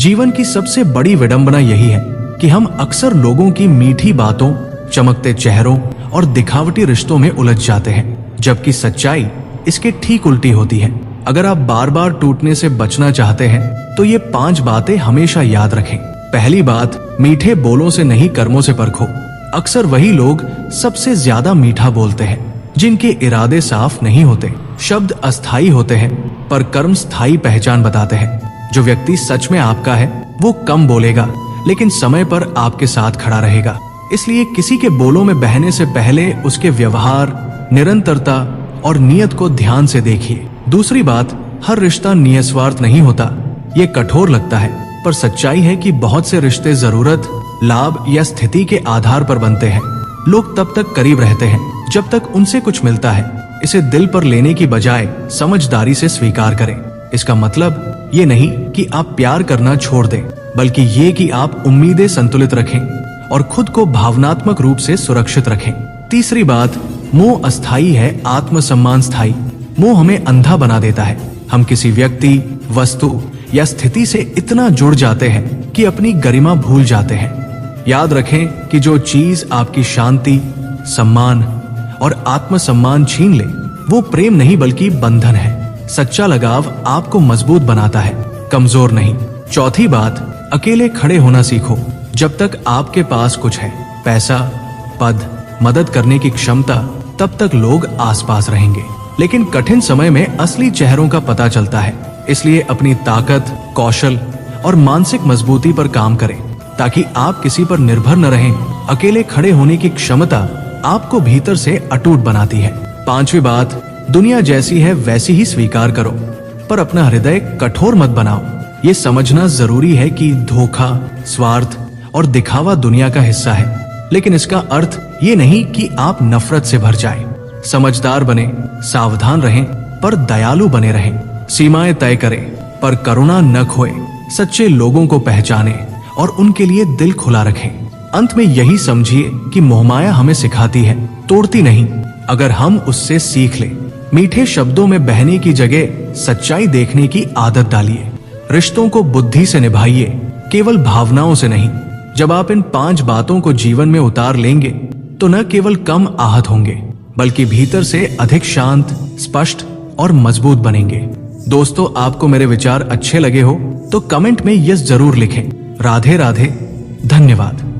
जीवन की सबसे बड़ी विडंबना यही है कि हम अक्सर लोगों की मीठी बातों, चमकते चेहरों और दिखावटी रिश्तों में उलझ जाते हैं, जबकि सच्चाई इसके ठीक उल्टी होती है। अगर आप बार बार टूटने से बचना चाहते हैं तो ये 5 बातें हमेशा याद रखें। पहली बात, मीठे बोलों से नहीं कर्मों से परखो। अक्सर वही लोग सबसे ज्यादा मीठा बोलते हैं जिनके इरादे साफ नहीं होते। शब्द अस्थाई होते हैं पर कर्म स्थायी पहचान बताते हैं। जो व्यक्ति सच में आपका है वो कम बोलेगा लेकिन समय पर आपके साथ खड़ा रहेगा। इसलिए किसी के बोलों में बहने से पहले उसके व्यवहार, निरंतरता और नियत को ध्यान से देखिए। दूसरी बात, हर रिश्ता निस्वार्थ नहीं होता। ये कठोर लगता है पर सच्चाई है कि बहुत से रिश्ते जरूरत, लाभ या स्थिति के आधार पर बनते हैं। लोग तब तक करीब रहते हैं जब तक उनसे कुछ मिलता है। इसे दिल पर लेने की बजाय समझदारी से स्वीकार करें। इसका मतलब ये नहीं कि आप प्यार करना छोड़ दें, बल्कि ये कि आप उम्मीदें संतुलित रखें और खुद को भावनात्मक रूप से सुरक्षित रखें। तीसरी बात, मोह अस्थाई है, आत्मसम्मान स्थायी। मोह हमें अंधा बना देता है। हम किसी व्यक्ति, वस्तु या स्थिति से इतना जुड़ जाते हैं कि अपनी गरिमा भूल जाते हैं। याद रखें कि जो चीज आपकी शांति, सम्मान और आत्मसम्मान छीन ले वो प्रेम नहीं बल्कि बंधन है। सच्चा लगाव आपको मजबूत बनाता है, कमजोर नहीं। चौथी बात, अकेले खड़े होना सीखो। जब तक आपके पास कुछ है, पैसा, पद, मदद करने की क्षमता, तब तक लोग आसपास रहेंगे। लेकिन कठिन समय में असली चेहरों का पता चलता है। इसलिए अपनी ताकत, कौशल और मानसिक मजबूती पर काम करें ताकि आप किसी पर निर्भर न रहें। अकेले खड़े होने की क्षमता आपको भीतर से अटूट बनाती है। पांचवी बात, दुनिया जैसी है वैसी ही स्वीकार करो पर अपना हृदय कठोर मत बनाओ। ये समझना जरूरी है कि धोखा, स्वार्थ और दिखावा दुनिया का हिस्सा है, लेकिन इसका अर्थ ये नहीं कि आप नफरत से भर जाएं। समझदार बने, सावधान रहें पर दयालु बने रहें। सीमाएं तय करें पर करुणा न खोए। सच्चे लोगों को पहचानें और उनके लिए दिल खुला रखें। अंत में यही समझिए कि मोहमाया हमें सिखाती है, तोड़ती नहीं। अगर हम उससे सीख लें, मीठे शब्दों में बहने की जगह सच्चाई देखने की आदत डालिए। रिश्तों को बुद्धि से निभाइए, केवल भावनाओं से नहीं। जब आप इन 5 बातों को जीवन में उतार लेंगे तो न केवल कम आहत होंगे बल्कि भीतर से अधिक शांत, स्पष्ट और मजबूत बनेंगे। दोस्तों, आपको मेरे विचार अच्छे लगे हो तो कमेंट में यस जरूर लिखें। राधे राधे, धन्यवाद।